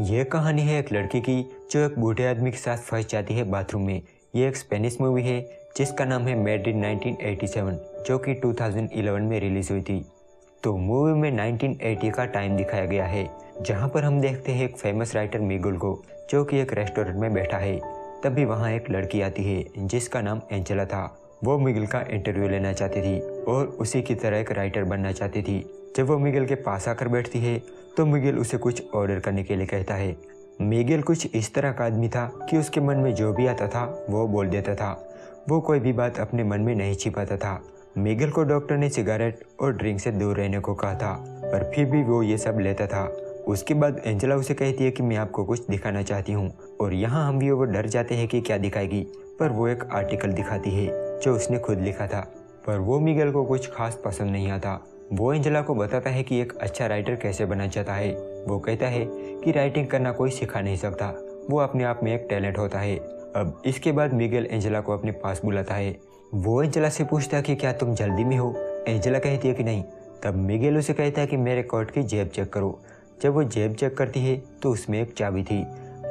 ये कहानी है एक लड़की की जो एक बूढ़े आदमी के साथ फंस जाती है बाथरूम में। ये एक स्पेनिश मूवी है जिसका नाम है मेड इन 1987 जो कि 2011 में रिलीज हुई थी। तो मूवी में 1980 का टाइम दिखाया गया है जहां पर हम देखते हैं एक फेमस राइटर मिगुल को जो कि एक रेस्टोरेंट में बैठा है। तभी वहां एक लड़की आती है जिसका नाम एंजेला था। वो मिगुल का इंटरव्यू लेना चाहती थी और उसी की तरह एक राइटर बनना चाहती थी। जब वो मिगुल के पास आकर बैठती है तो मिगुल उसे कुछ ऑर्डर करने के लिए कहता है। मिगुल कुछ इस तरह का आदमी था कि उसके मन में जो भी आता था वो बोल देता था। वो कोई भी बात अपने मन में नहीं छिपाता था। मिगुल को डॉक्टर ने सिगरेट और ड्रिंक से दूर रहने को कहा था पर फिर भी वो ये सब लेता था। उसके बाद एंजेला उसे कहती है कि मैं आपको कुछ दिखाना चाहती हूँ और यहाँ हम भी वो डर जाते हैं कि क्या दिखाएगी, पर वो एक आर्टिकल दिखाती है जो उसने खुद लिखा था। पर वो मिगुल को कुछ खास पसंद नहीं आता। वो एंजेला को बताता है कि एक अच्छा राइटर कैसे बनना चाहता है। वो कहता है कि राइटिंग करना कोई सिखा नहीं सकता, वो अपने आप में एक टैलेंट होता है। अब इसके बाद मिगुल एंजेला को अपने पास बुलाता है। वो एंजेला से पूछता है कि क्या तुम जल्दी में हो। एंजेला कहती है कि नहीं। तब मिगुल उसे कहता है कि मेरे कोट की जेब चेक करो। जब वो जेब चेक करती है तो उसमें एक चाबी थी।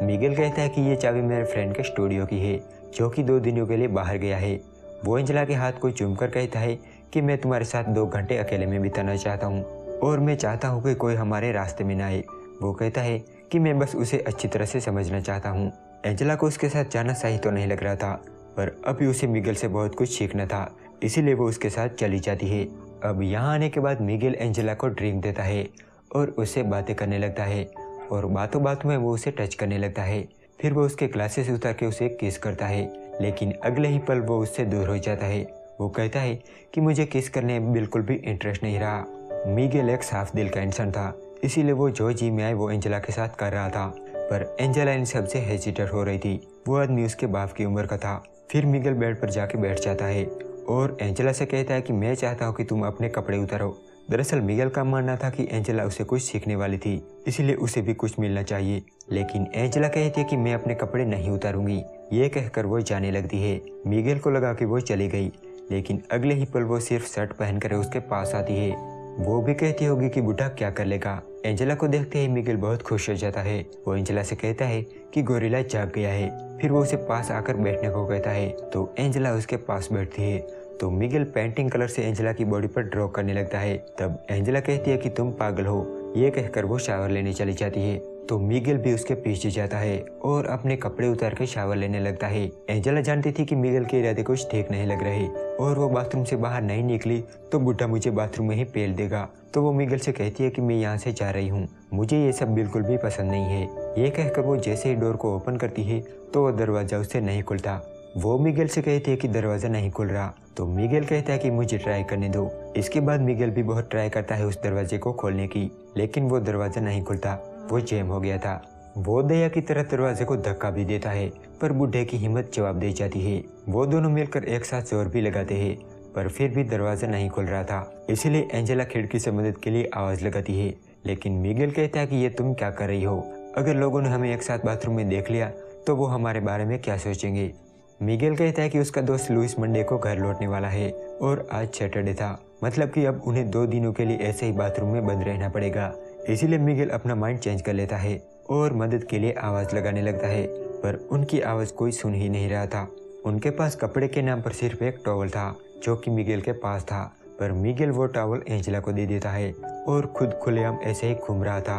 मिगुल कहता है कि ये चाबी मेरे फ्रेंड के स्टूडियो की है जो कि 2 दिनों के लिए बाहर गया है। वो एंजेला के हाथ को चूमकर कहता है कि मैं तुम्हारे साथ 2 घंटे अकेले में बिताना चाहता हूँ और मैं चाहता हूँ कि कोई हमारे रास्ते में ना आए। वो कहता है कि मैं बस उसे अच्छी तरह से समझना चाहता हूँ। एंजेला को उसके साथ जाना सही तो नहीं लग रहा था पर अभी उसे मिगुल से बहुत कुछ सीखना था, इसीलिए वो उसके साथ चली जाती है। अब यहाँ आने के बाद मिगुल एंजेला को ड्रिंक देता है और उससे बातें करने लगता है और बातों बातों में वो उसे टच करने लगता है। फिर वो उसके ग्लासेस उतार के उसे किस करता है, लेकिन अगले ही पल वो उससे दूर हो जाता है। वो कहता है कि मुझे किस करने में बिल्कुल भी इंटरेस्ट नहीं रहा। मिगुल एक साफ दिल का इंसान था, इसीलिए वो जो जी में आए वो एंजेला के साथ कर रहा था। पर एंजेला इन सबसे हेजिटेट हो रही थी। वो आदमी उसके बाप की उम्र का था। फिर मिगुल बेड पर जाके बैठ जाता है और एंजेला से कहता है कि मैं चाहता हूँ कि तुम अपने कपड़े उतारो। दरअसल मिगुल का मानना था कि एंजेला उसे कुछ सीखने वाली थी, इसलिए उसे भी कुछ मिलना चाहिए। लेकिन एंजेला कहती है कि मैं अपने कपड़े नहीं उतारूंगी। ये कहकर वो जाने लगती है। मिगुल को लगा कि वो चली गई, लेकिन अगले ही पल वो सिर्फ शर्ट पहनकर उसके पास आती है। वो भी कहती होगी कि बूढ़ा क्या कर लेगा। एंजेला को देखते ही मिगुल बहुत खुश हो जाता है। वो एंजेला से कहता है कि गोरिल्ला जाग गया है। फिर वो उसे पास आकर बैठने को कहता है तो एंजेला उसके पास बैठती है। तो मिगुल पेंटिंग कलर से एंजेला की बॉडी पर ड्रॉ करने लगता है। तब एंजेला कहती है कि तुम पागल हो। ये कहकर वो शावर लेने चली जाती है। तो मिगुल भी उसके पीछे जाता है और अपने कपड़े उतार के शावर लेने लगता है। एंजेला जानती थी कि मिगुल के इरादे कुछ ठीक नहीं लग रहे और वो बाथरूम से बाहर नहीं निकली तो बूढ़ा मुझे बाथरूम में ही पेल देगा। तो वो मिगुल से कहती है कि मैं यहाँ से जा रही हूँ, मुझे ये सब बिल्कुल भी पसंद नहीं है। ये कहकर वो जैसे ही डोर को ओपन करती है तो वो दरवाजा उससे नहीं खुलता। वो मिगुल से कहती है कि दरवाजा नहीं खुल रहा। तो मिगुल कहता है कि मुझे ट्राई करने दो। इसके बाद मिगुल भी बहुत ट्राई करता है उस दरवाजे को खोलने की, लेकिन वो दरवाजा नहीं खुलता, वो जैम हो गया था। वो दया की तरह दरवाजे को धक्का भी देता है पर बूढ़े की हिम्मत जवाब दे जाती है। वो दोनों मिलकर एक साथ जोर भी लगाते हैं पर फिर भी दरवाजा नहीं खुल रहा था, इसलिए एंजेला खिड़की से मदद के लिए आवाज लगाती है। लेकिन मिगुल कहता है कि ये तुम क्या कर रही हो, अगर लोगों ने हमें एक साथ बाथरूम में देख लिया तो वो हमारे बारे में क्या सोचेंगे। मिगुल कहता है कि उसका दोस्त लुइस मंडे को घर लौटने वाला है और आज सैटरडे था, मतलब कि अब उन्हें 2 दिनों के लिए ऐसे ही बाथरूम में बंद रहना पड़ेगा। इसीलिए मिगुल अपना माइंड चेंज कर लेता है और मदद के लिए आवाज लगाने लगता है, पर उनकी आवाज कोई सुन ही नहीं रहा था। उनके पास कपड़े के नाम पर सिर्फ एक टॉवल था जो कि मिगुल के पास था, पर मिगुल वो टॉवल एंजेला को दे देता है और खुद खुलेआम ऐसे ही घूम रहा था।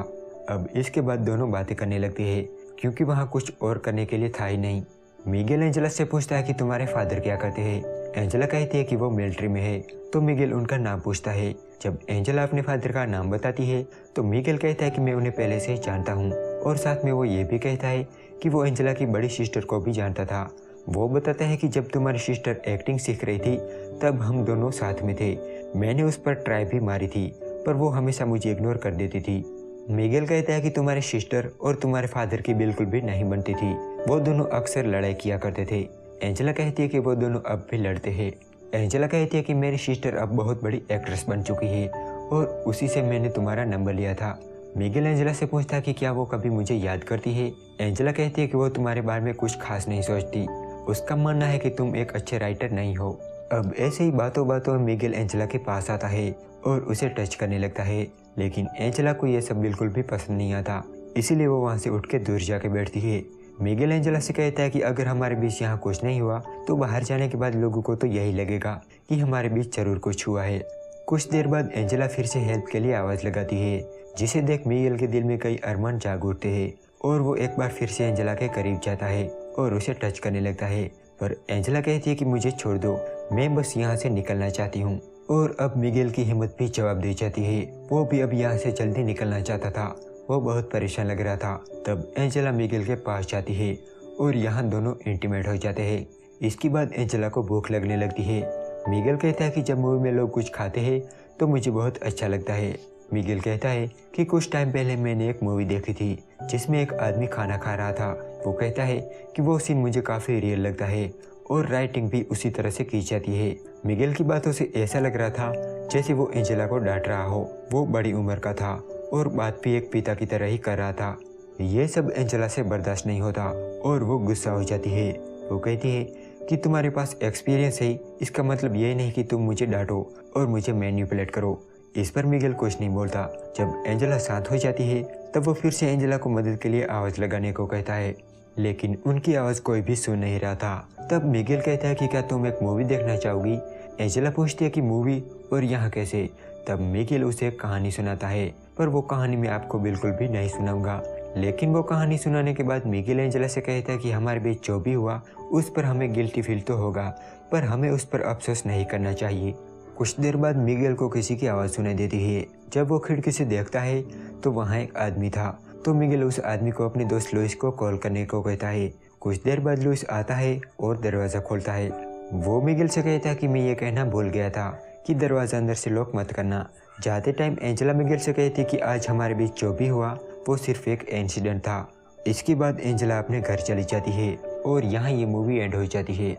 अब इसके बाद दोनों बातें करने लगती है क्योंकि वहाँ कुछ और करने के लिए था ही नहीं। मिगुल एंजेला से पूछता है कि तुम्हारे फादर क्या करते हैं। एंजेला कहती है कि वो मिलिट्री में है। तो मिगुल उनका नाम पूछता है। जब एंजेला अपने फादर का नाम बताती है तो मिगुल कहता है कि मैं उन्हें पहले से ही जानता हूँ और साथ में वो ये भी कहता है कि वो एंजेला की बड़ी सिस्टर को भी जानता था। वो बताता है कि जब तुम्हारी सिस्टर एक्टिंग सीख रही थी तब हम दोनों साथ में थे। मैंने उस पर ट्राई भी मारी थी पर वो हमेशा मुझे इग्नोर कर देती थी। मिगुल कहता है कि तुम्हारी सिस्टर और तुम्हारे फादर की बिल्कुल भी नहीं बनती थी, वो दोनों अक्सर लड़ाई किया करते थे। एंजेला कहती है कि वो दोनों अब भी लड़ते हैं। एंजेला कहती है कि मेरी सिस्टर अब बहुत बड़ी एक्ट्रेस बन चुकी है और उसी से मैंने तुम्हारा नंबर लिया था। मिगुल एंजेला से पूछता है कि क्या वो कभी मुझे याद करती है। एंजेला कहती है कि वो तुम्हारे बारे में कुछ खास नहीं सोचती, उसका मानना है कि तुम एक अच्छे राइटर नहीं हो। अब ऐसे ही बातों बातों में मिगुल एंजेला के पास आता है और उसे टच करने लगता है, लेकिन एंजेला को यह सब बिल्कुल भी पसंद नहीं आता। इसीलिए वो वहाँ से उठ के दूर जाके बैठती है। मिगेल एंजेला से कहता है कि अगर हमारे बीच यहाँ कुछ नहीं हुआ तो बाहर जाने के बाद लोगों को तो यही लगेगा कि हमारे बीच जरूर कुछ हुआ है। कुछ देर बाद एंजेला फिर से हेल्प के लिए आवाज़ लगाती है, जिसे देख मिगेल के दिल में कई अरमान जाग उठते हैं और वो एक बार फिर से एंजेला के करीब जाता है और उसे टच करने लगता है। पर एंजेला कहती है कि मुझे छोड़ दो, मैं बस यहाँ से निकलना चाहती हूँ। और अब मिगेल की हिम्मत भी जवाब दे जाती है, वो भी अब यहाँ से जल्दी निकलना चाहता था। वो बहुत परेशान लग रहा था। तब एंजेला मिगेल के पास जाती है और यहाँ दोनों इंटीमेट हो जाते हैं। इसके बाद एंजेला को भूख लगने लगती है। मिगेल कहता है कि जब मूवी में लोग कुछ खाते हैं तो मुझे बहुत अच्छा लगता है। मिगेल कहता है कि कुछ टाइम पहले मैंने एक मूवी देखी थी जिसमें एक आदमी खाना खा रहा था। वो कहता है कि वो सीन मुझे काफ़ी रियल लगता है और राइटिंग भी उसी तरह से की जाती है। मिगेल की बातों से ऐसा लग रहा था जैसे वो एंजेला को डांट रहा हो। वो बड़ी उम्र का था और बात भी एक पिता की तरह ही कर रहा था। ये सब एंजेला से बर्दाश्त नहीं होता और वो गुस्सा हो जाती है। वो कहती है कि तुम्हारे पास एक्सपीरियंस है, इसका मतलब ये नहीं कि तुम मुझे डांटो और मुझे मैनिपुलेट करो। इस पर मिगेल कुछ नहीं बोलता। जब एंजेला शांत हो जाती है तब वो फिर से एंजेला को मदद के लिए आवाज़ लगाने को कहता है, लेकिन उनकी आवाज़ कोई भी सुन नहीं रहा था। तब मिगेल कहता है कि क्या तुम एक मूवी देखना चाहोगी। एंजेला पूछती है कि मूवी, और यहाँ कैसे। तब मिगेल उसे एक कहानी सुनाता है, पर वो कहानी मैं आपको बिल्कुल भी नहीं सुनाऊंगा। लेकिन वो कहानी सुनाने के बाद मिगेल एंजेला से कहता है कि हमारे बीच जो भी हुआ उस पर हमें गिल्टी फील तो होगा, पर हमें उस पर अफसोस नहीं करना चाहिए। कुछ देर बाद मिगेल को किसी की आवाज़ सुनाई देती है। जब वो खिड़की से देखता है तो वहाँ एक आदमी था। तो मिगेल उस आदमी को अपने दोस्त लुइस को कॉल करने को कहता है। कुछ देर बाद लुइस आता है और दरवाज़ा खोलता है। वो मिगेल से कहता है कि मैं ये कहना भूल गया था कि दरवाज़ा अंदर से लॉक मत करना। जाते टाइम एंजेला मिगेल से कहती कि आज हमारे बीच जो भी हुआ वो सिर्फ एक इंसिडेंट था। इसके बाद एंजेला अपने घर चली जाती है और यहाँ ये मूवी एंड हो जाती है।